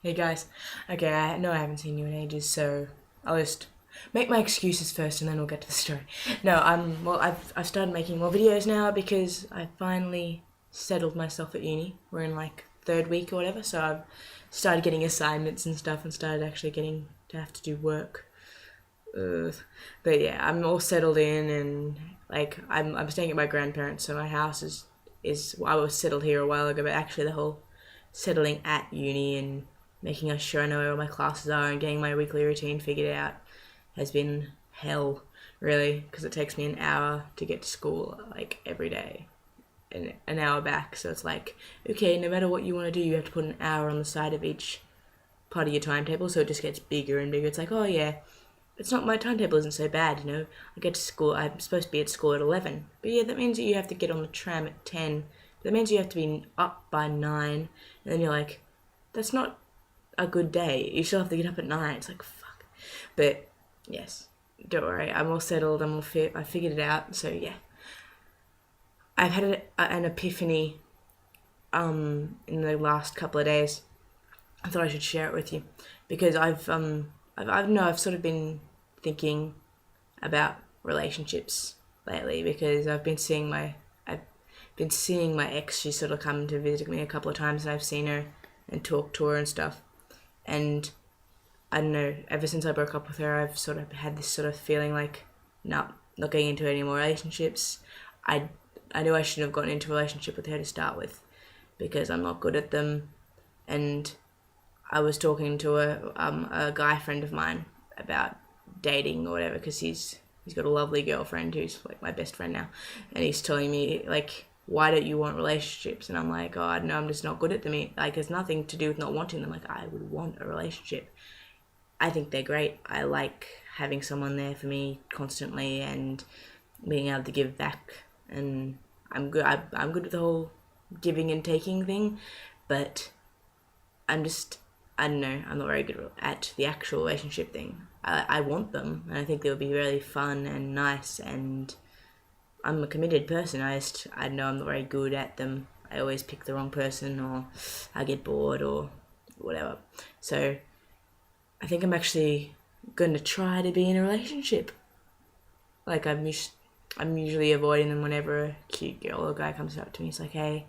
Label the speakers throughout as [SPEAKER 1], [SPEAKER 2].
[SPEAKER 1] Hey guys. Okay, I know I haven't seen you in ages, so I'll just make my excuses first and then we'll get to the story. No, I've started making more videos now because I finally settled myself at uni. We're in like third week or whatever, so I've started getting assignments and stuff and started actually getting to have to do work. Ugh. But yeah, I'm all settled in and like I'm staying at my grandparents, so my house is I was settled here a while ago, but actually the whole settling at uni and making sure I know where all my classes are and getting my weekly routine figured out has been hell, really, because it takes me an hour to get to school like every day and an hour back. So it's like, okay, no matter what you want to do, you have to put an hour on the side of each part of your timetable, so it just gets bigger and bigger. It's like, oh yeah, it's not, my timetable isn't so bad, you know. I get to school, I'm supposed to be at school at 11, but yeah, that means that you have to get on the tram at 10. That means you have to be up by 9, and then you're like, that's not a good day. You still have to get up at 9. It's like, fuck. But yes, don't worry, I'm all settled, I figured it out. So yeah, I've had an epiphany in the last couple of days. I thought I should share it with you because I've sort of been thinking about relationships lately because I've been seeing my ex. She's sort of come to visit me a couple of times and I've seen her and talked to her and stuff. And I don't know, ever since I broke up with her, I've sort of had this sort of feeling like, nah, not getting into any more relationships. I I knew I shouldn't have gotten into a relationship with her to start with because I'm not good at them. And I was talking to a guy friend of mine about dating or whatever because he's got a lovely girlfriend who's like my best friend now, and he's telling me like, why don't you want relationships? And I'm like, oh no, I'm just not good at them. Like, it's nothing to do with not wanting them. Like, I would want a relationship. I think they're great. I like having someone there for me constantly and being able to give back. And I'm good. I'm good with the whole giving and taking thing, but I'm just, I don't know, I'm not very good at the actual relationship thing. I want them, and I think they would be really fun and nice, and I'm a committed person. I know I'm not very good at them. I always pick the wrong person, or I get bored, or whatever. So I think I'm actually going to try to be in a relationship. Like, I'm usually avoiding them whenever a cute girl or guy comes up to me. He's like, hey,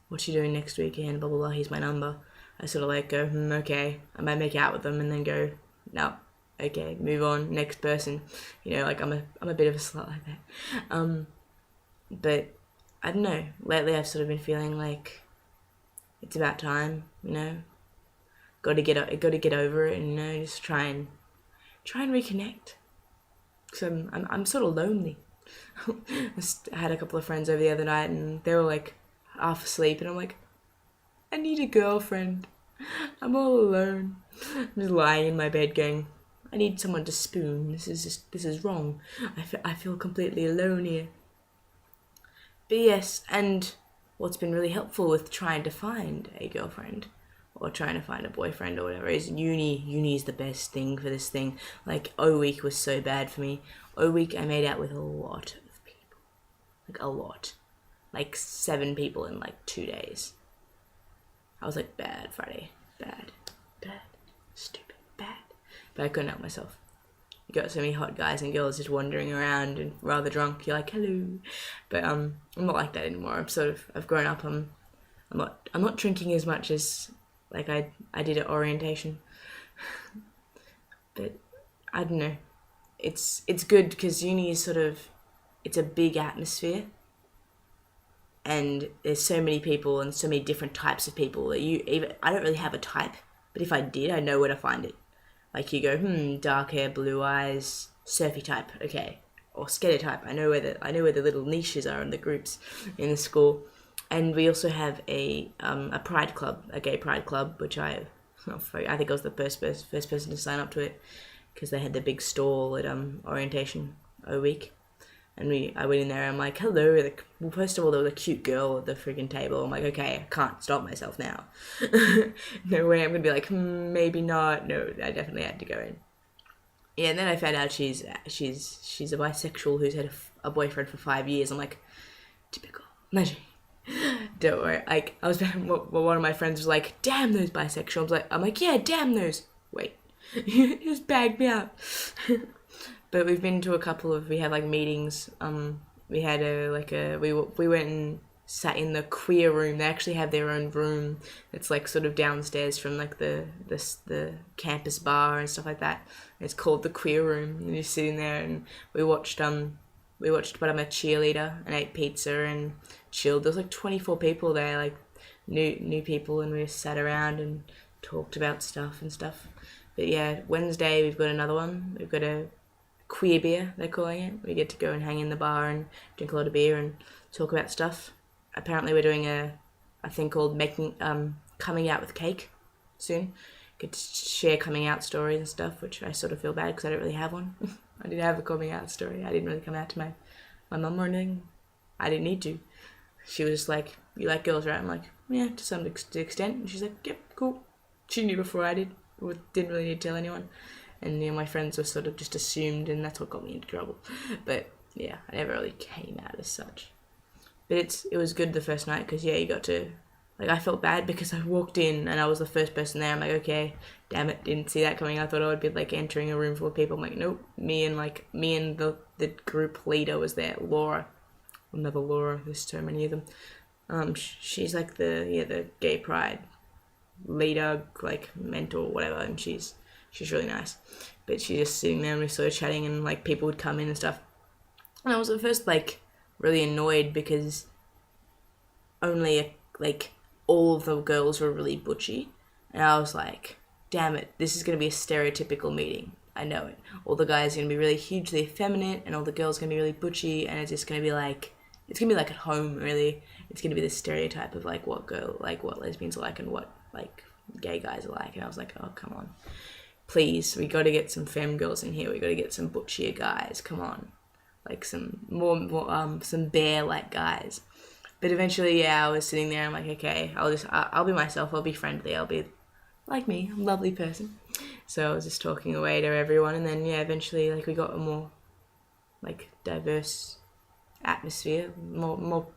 [SPEAKER 1] what you doing next weekend? Blah, blah, blah. Here's my number. I sort of like go, okay. I might make out with them and then go, no, okay, move on, next person. You know, like I'm a bit of a slut like that. But I don't know. Lately, I've sort of been feeling like it's about time. You know, got to get over it, and just try and reconnect. Cause I'm sort of lonely. I had a couple of friends over the other night, and they were like half asleep, and I'm like, I need a girlfriend. I'm all alone. I'm just lying in my bed going, I need someone to spoon. This is wrong. I feel completely alone here. But yes, and what's been really helpful with trying to find a girlfriend or trying to find a boyfriend or whatever is uni. Uni is the best thing for this thing. Like, O week was so bad for me. O week I made out with a lot of people. Like, a lot. Like 7 people in like 2 days. I was like, bad Friday. Bad. Stupid. Bad. But I couldn't help myself. You got so many hot guys and girls just wandering around and rather drunk. You're like, hello. But I'm not like that anymore. I've grown up. I'm not drinking as much as like I did at orientation. But I don't know. It's good because uni is sort of, it's a big atmosphere. And there's so many people and so many different types of people that I don't really have a type, but if I did, I know where to find it. Like, you go, dark hair, blue eyes, surfy type, okay, or skater type. I know where the little niches are in the groups in the school. And we also have a pride club, a gay pride club, which I think I was the first person to sign up to it because they had the big stall at orientation O week. And I went in there and I'm like, hello. Like, well, first of all, there was a cute girl at the friggin' table. I'm like, okay, I can't stop myself now. No way I'm going to be like, maybe not. No, I definitely had to go in. Yeah, and then I found out she's a bisexual who's had a boyfriend for 5 years. I'm like, typical. Imagine. Don't worry. Like, I was one of my friends was like, "Damn those bisexuals." I'm like, "Yeah, damn those." Wait, you just bagged me out. But we've been to a couple of, we had like meetings. We had we went and sat in the queer room. They actually have their own room. It's like sort of downstairs from like the campus bar and stuff like that. It's called the queer room. And you're sitting there, and we watched But I'm a Cheerleader and ate pizza and chilled. There was like 24 people there, like new people, and we just sat around and talked about stuff and stuff. But yeah, Wednesday we've got another one. We've got a queer beer, they're calling it. We get to go and hang in the bar and drink a lot of beer and talk about stuff. Apparently we're doing a thing called coming out with cake soon. Get to share coming out stories and stuff, which I sort of feel bad because I don't really have one. I didn't have a coming out story. I didn't really come out to my mum or anything. I didn't need to. She was just like, "You like girls, right?" I'm like, "Yeah, to some extent." And she's like, "Yep, cool." She knew before I did. Didn't really need to tell anyone. And my friends were sort of just assumed, and that's what got me into trouble. But yeah, I never really came out as such. But it was good the first night because, yeah, you got to, like, I felt bad because I walked in and I was the first person there. I'm like, okay, damn it, didn't see that coming. I thought I would be like entering a room full of people. I'm like, nope. Me and the group leader was there, Laura. Another Laura. There's so many of them. She's like the gay pride leader, like mentor, whatever, and she's really nice. But she's just sitting there and we're sort of chatting, and like people would come in and stuff. And I was at first like really annoyed because only like all of the girls were really butchy, and I was like, damn it, this is gonna be a stereotypical meeting. I know it. All the guys are gonna be really hugely effeminate, and all the girls are gonna be really butchy, and it's just gonna be like, it's gonna be like at home, really. It's gonna be the stereotype of like what lesbians are like and what like gay guys are like. And I was like, oh, come on, please, we got to get some femme girls in here. We got to get some butchier guys. Come on, like some more some bear like guys. But eventually, yeah, I was sitting there. I'm like, okay, I'll be myself. I'll be friendly. I'll be like me. I'm a lovely person. So I was just talking away to everyone, and then yeah, eventually, like we got a more like diverse atmosphere. More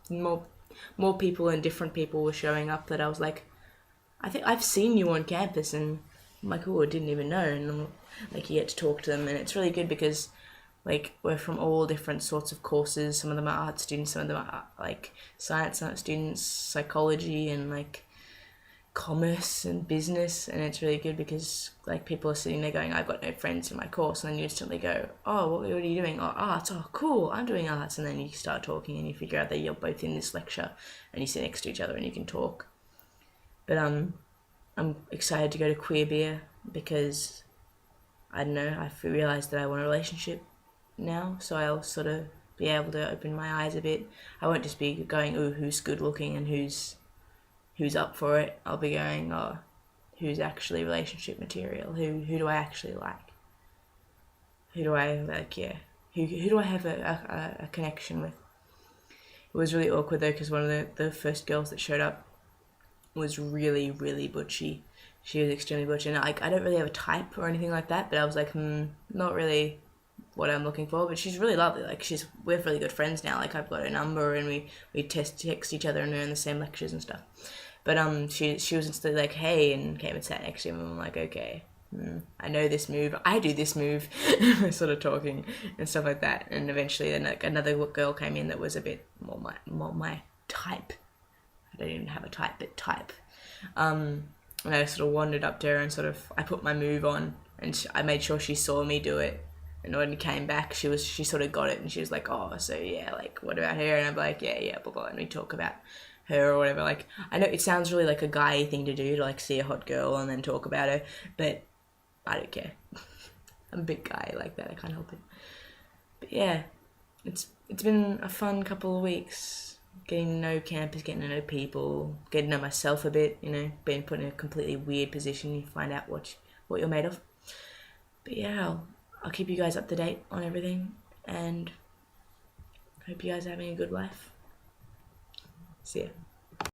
[SPEAKER 1] people and different people were showing up. That I was like, I think I've seen you on campus, and I'm like, oh, I didn't even know. And like you get to talk to them, and it's really good because like we're from all different sorts of courses. Some of them are art students, some of them are like science art students, psychology, and like commerce and business. And it's really good because like people are sitting there going, I've got no friends in my course, and then you instantly go, oh, what are you doing? Oh, arts. Oh, cool, I'm doing arts. And then you start talking and you figure out that you're both in this lecture and you sit next to each other and you can talk. But I'm excited to go to Queer Beer because I don't know, I've realised that I want a relationship now, so I'll sort of be able to open my eyes a bit. I won't just be going, ooh, who's good looking and who's up for it. I'll be going, oh, who's actually relationship material? Who do I actually like? Who do I like? Yeah, who do I have a connection with? It was really awkward though because one of the first girls that showed up was really, really butchy. She was extremely butchy, and like I don't really have a type or anything like that, but I was like, not really what I'm looking for. But she's really lovely. Like we're really good friends now. Like I've got her number, and we text each other, and we're in the same lectures and stuff. But she was instantly like, hey, and came and sat next to him, and I'm like, okay, I know this move. I do this move. We're sort of talking and stuff like that. And eventually, then like another girl came in that was a bit more my type. I don't even have a type, but type. And I sort of wandered up to her and I put my move on, and I made sure she saw me do it. And when we came back, she sort of got it, and she was like, oh, so yeah, like, what about her? And I'm like, yeah, blah, blah, and we talk about her or whatever. Like, I know it sounds really like a guy thing to do, to like see a hot girl and then talk about her, but I don't care. I'm a big guy like that, I can't help it. But yeah, it's been a fun couple of weeks. Getting to know campus, getting to know people, getting to know myself a bit, being put in a completely weird position, you find out what you're made of. But yeah, I'll keep you guys up to date on everything, and hope you guys are having a good life. See ya.